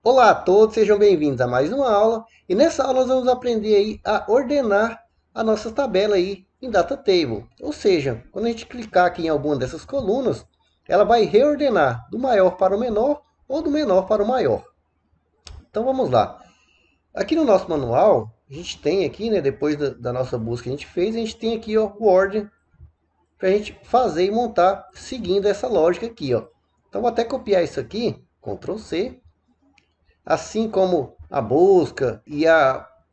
Olá a todos, sejam bem-vindos a mais uma aula. E nessa aula nós vamos aprender aí a ordenar a nossa tabela aí em Data Table. Ou seja, quando a gente clicar aqui em alguma dessas colunas, ela vai reordenar do maior para o menor ou do menor para o maior. Então vamos lá. Aqui no nosso manual, a gente tem aqui, né, depois da nossa busca que a gente fez, a gente tem aqui ó, o ordem para a gente fazer e montar seguindo essa lógica aqui. Ó. Então vou até copiar isso aqui, Ctrl C. Assim como a busca e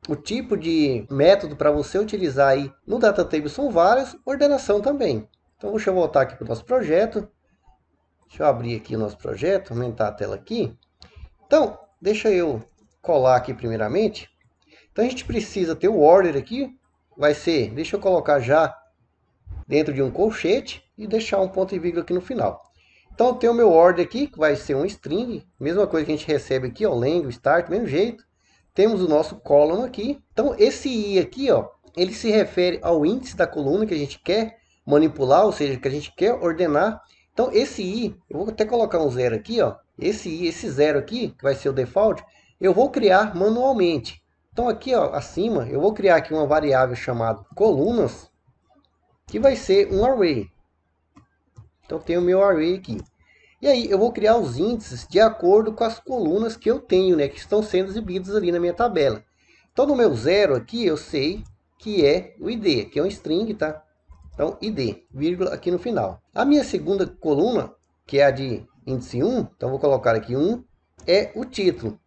o tipo de método para você utilizar aí no DataTable são vários, ordenação também. Então deixa eu voltar aqui para o nosso projeto. Deixa eu abrir aqui o nosso projeto, aumentar a tela aqui. Então, deixa eu colar aqui primeiramente. Então a gente precisa ter o order aqui. Vai ser, deixa eu colocar já dentro de um colchete e deixar um ponto e vírgula aqui no final. Então eu tenho o meu order aqui, que vai ser um string, mesma coisa que a gente recebe aqui, ó, len, start, mesmo jeito. Temos o nosso column aqui. Então esse i aqui, ó, ele se refere ao índice da coluna que a gente quer manipular, ou seja, que a gente quer ordenar. Então esse i, eu vou até colocar um zero aqui, ó. Esse i, esse zero aqui, que vai ser o default, eu vou criar manualmente. Então aqui, ó, acima, eu vou criar aqui uma variável chamada colunas, que vai ser um array. Então tem o meu array aqui. E aí eu vou criar os índices de acordo com as colunas que eu tenho, né, que estão sendo exibidas ali na minha tabela. Então no meu zero aqui eu sei que é o id, que é um string, tá? Então id, vírgula aqui no final. A minha segunda coluna, que é a de índice 1, então vou colocar aqui 1, é o título.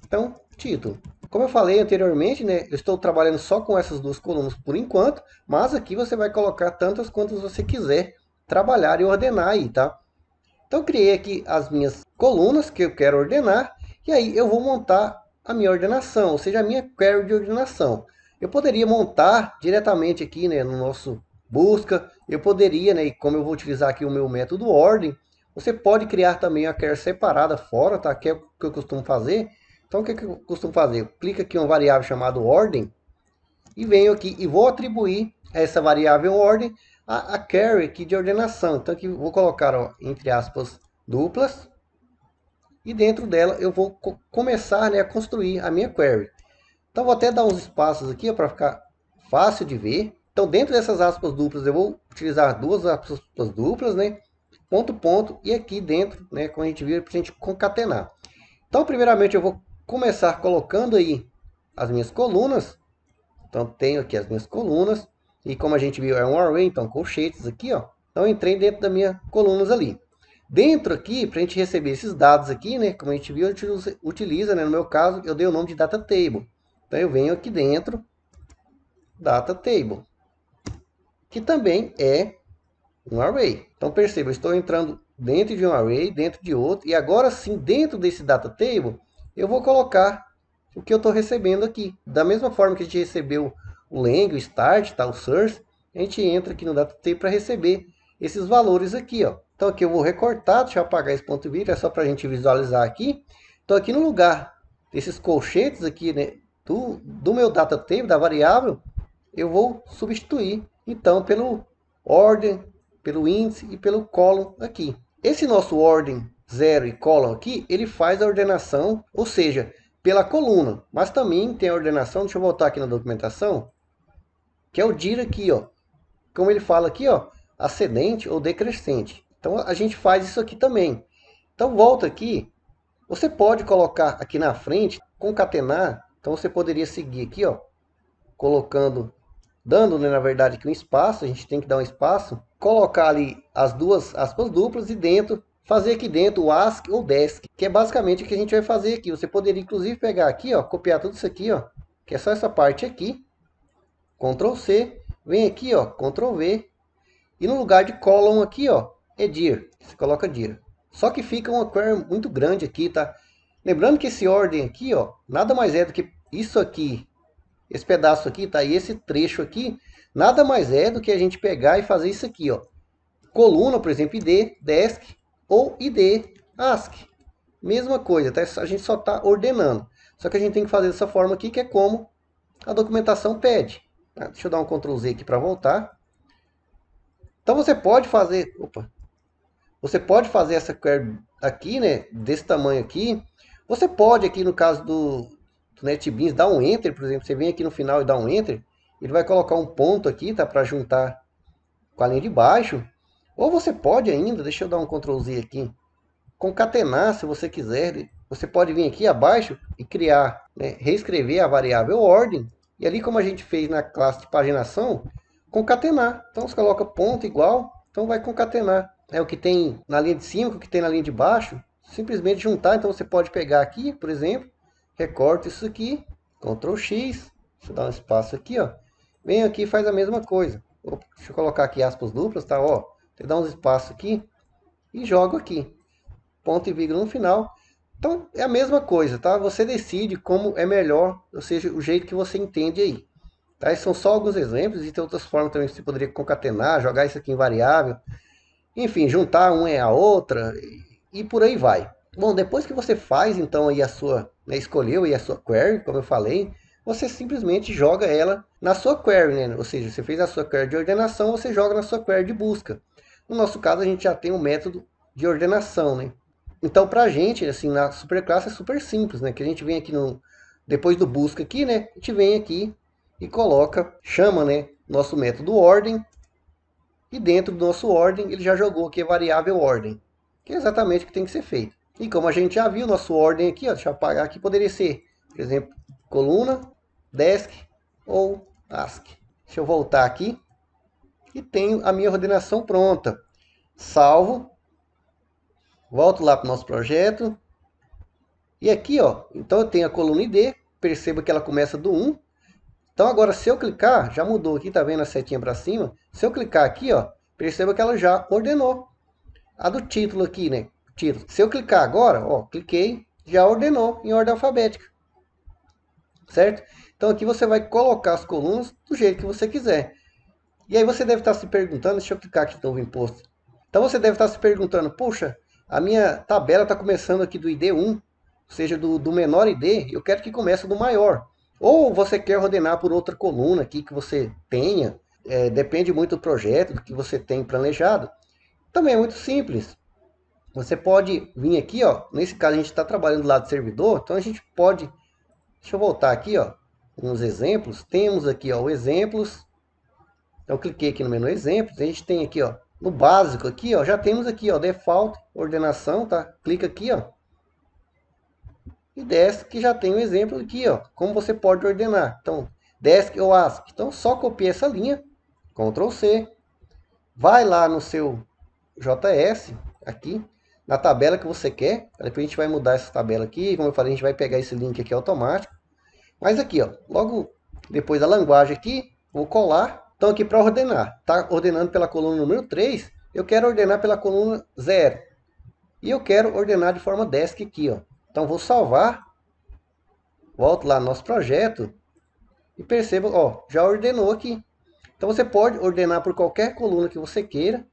Então, título. Como eu falei anteriormente, né, eu estou trabalhando só com essas duas colunas por enquanto, mas aqui você vai colocar tantas quantas você quiser trabalhar e ordenar aí, tá? Então, criei aqui as minhas colunas que eu quero ordenar, e aí eu vou montar a minha ordenação, ou seja, a minha query de ordenação. Eu poderia montar diretamente aqui, né, no nosso busca, eu poderia, né, e como eu vou utilizar aqui o meu método ordem, você pode criar também a query separada fora, tá? Que é o que eu costumo fazer. Então, o que eu costumo fazer? Eu clico aqui em uma variável chamada ordem, e venho aqui e vou atribuir a essa variável ordem a query aqui de ordenação. Então aqui vou colocar, ó, entre aspas, duplas, e dentro dela eu vou começar, né, a construir a minha query. Então vou até dar uns espaços aqui para ficar fácil de ver. Então dentro dessas aspas duplas eu vou utilizar duas aspas duplas, né, ponto, ponto, e aqui dentro, né, como a gente viu, para a gente concatenar. Então primeiramente eu vou começar colocando aí as minhas colunas. Então tenho aqui as minhas colunas, e como a gente viu é um array, então colchetes aqui, ó. Então eu entrei dentro da minha colunas ali. Dentro aqui, para a gente receber esses dados aqui, né, como a gente viu, a gente utiliza, né, no meu caso, eu dei o nome de data table. Então eu venho aqui dentro, data table, que também é um array. Então perceba, eu estou entrando dentro de um array, dentro de outro, e agora sim, dentro desse data table, eu vou colocar o que eu estou recebendo aqui. Da mesma forma que a gente recebeu o len, o start, tá, o source, a gente entra aqui no data table para receber esses valores aqui, ó. Então aqui eu vou recortar, deixa eu apagar esse ponto vírgula, é só para a gente visualizar aqui. Então aqui no lugar desses colchetes aqui, né, do meu data table, da variável, eu vou substituir então pelo ordem, pelo índice e pelo column aqui. Esse nosso ordem 0 e column aqui, ele faz a ordenação, ou seja, pela coluna, mas também tem a ordenação, deixa eu voltar aqui na documentação, que é o dir aqui, ó. Como ele fala aqui, ó, ascendente ou decrescente. Então a gente faz isso aqui também. Então volta aqui, você pode colocar aqui na frente, concatenar, então você poderia seguir aqui, ó, colocando, dando, né, na verdade, aqui um espaço, a gente tem que dar um espaço, colocar ali as duas aspas duplas e dentro, fazer aqui dentro o ask ou desk, que é basicamente o que a gente vai fazer aqui. Você poderia inclusive pegar aqui, ó, copiar tudo isso aqui, ó, que é só essa parte aqui, Ctrl C, vem aqui, ó, Ctrl V, e no lugar de column aqui, ó, é dir, você coloca dir. Só que fica uma query muito grande aqui, tá? Lembrando que esse ordem aqui, ó, nada mais é do que isso aqui, esse pedaço aqui, tá? E esse trecho aqui, nada mais é do que a gente pegar e fazer isso aqui, ó. Coluna, por exemplo, id, desk ou id, ask. Mesma coisa, tá? A gente só está ordenando. Só que a gente tem que fazer dessa forma aqui, que é como a documentação pede. Tá? Deixa eu dar um Ctrl Z aqui para voltar. Então você pode fazer, você pode fazer essa query aqui, né, desse tamanho aqui, Você pode aqui no caso do NetBeans dar um Enter, por exemplo, você vem aqui no final e dá um Enter, ele vai colocar um ponto aqui, tá, para juntar com a linha de baixo. Ou você pode ainda, deixa eu dar um Ctrl Z aqui, concatenar se você quiser. Você pode vir aqui abaixo e criar, né, reescrever a variável ordem. E ali como a gente fez na classe de paginação, concatenar. Então você coloca ponto igual, então vai concatenar. É o que tem na linha de cima, o que tem na linha de baixo, simplesmente juntar. Então você pode pegar aqui, por exemplo, recorta isso aqui, Ctrl X, deixa eu dar um espaço aqui, ó. Vem aqui e faz a mesma coisa. Opa, deixa eu colocar aqui aspas duplas, tá? Ó, você dá uns espaços aqui e joga aqui. Ponto e vírgula no final. Então é a mesma coisa, tá? Você decide como é melhor, ou seja, o jeito que você entende aí. Tá? Esses são só alguns exemplos, e tem outras formas também que você poderia concatenar, jogar isso aqui em variável. Enfim, juntar uma e a outra e por aí vai. Bom, depois que você faz então aí a sua, né, escolheu aí a sua query, como eu falei, você simplesmente joga ela na sua query, né? Ou seja, você fez a sua query de ordenação, você joga na sua query de busca. No nosso caso, a gente já tem um método de ordenação, né? Então, pra gente, assim, na superclasse é super simples, né? Que a gente vem aqui no, depois do busca aqui, né? A gente vem aqui e coloca, chama, né? Nosso método ordem. E dentro do nosso ordem, ele já jogou aqui a variável ordem, que é exatamente o que tem que ser feito. E como a gente já viu, nosso ordem aqui, ó, deixa eu apagar aqui, poderia ser, por exemplo, coluna, desk ou task. Deixa eu voltar aqui e tenho a minha ordenação pronta. Salvo, volto lá para o nosso projeto. E aqui, ó, então eu tenho a coluna ID, perceba que ela começa do 1. Então agora se eu clicar, já mudou aqui, tá vendo a setinha para cima? Se eu clicar aqui, ó, perceba que ela já ordenou. A do título aqui, né? Título. Se eu clicar agora, ó, cliquei, já ordenou em ordem alfabética. Certo? Então aqui você vai colocar as colunas do jeito que você quiser. E aí você deve estar se perguntando, deixa eu clicar aqui de novo em posto. Então você deve estar se perguntando, puxa, a minha tabela está começando aqui do ID1, ou seja, do menor ID, eu quero que comece do maior. Ou você quer ordenar por outra coluna aqui que você tenha, depende muito do projeto, do que você tem planejado. Também é muito simples. Você pode vir aqui, ó, nesse caso a gente está trabalhando do lado do servidor, então a gente pode, deixa eu voltar aqui, ó, uns exemplos. Temos aqui, ó, o exemplos. Então eu cliquei aqui no menu exemplos, a gente tem aqui, ó, no básico aqui, ó, já temos aqui, ó, default, ordenação, tá? Clica aqui, ó, e desk que já tem um exemplo aqui, ó, como você pode ordenar. Então, desk ou ASCII. Então só copia essa linha, Ctrl C, vai lá no seu JS, aqui, na tabela que você quer. Depois a gente vai mudar essa tabela aqui, como eu falei, a gente vai pegar esse link aqui automático. Mas aqui, ó, logo depois da linguagem aqui, vou colar. Então aqui para ordenar, tá ordenando pela coluna número 3, eu quero ordenar pela coluna 0. E eu quero ordenar de forma desk aqui, ó. Então vou salvar, volto lá no nosso projeto e perceba, ó, já ordenou aqui. Então você pode ordenar por qualquer coluna que você queira,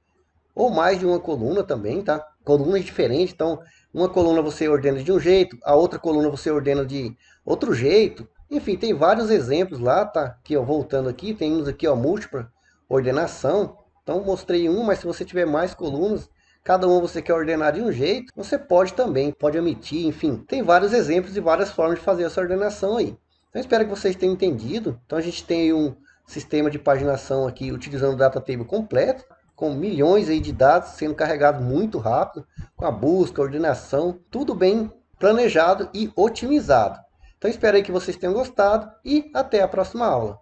ou mais de uma coluna também, tá? Colunas diferentes, então uma coluna você ordena de um jeito, a outra coluna você ordena de outro jeito. Enfim, tem vários exemplos lá, tá? Aqui, ó, voltando aqui, temos aqui, ó, múltipla ordenação. Então mostrei um, mas se você tiver mais colunas, cada uma você quer ordenar de um jeito, você pode também, pode omitir, enfim. Tem vários exemplos e várias formas de fazer essa ordenação aí. Então espero que vocês tenham entendido. Então a gente tem aí um sistema de paginação aqui utilizando o data table completo, com milhões aí de dados sendo carregados muito rápido, com a busca, a ordenação, tudo bem planejado e otimizado. Então espero aí que vocês tenham gostado e até a próxima aula.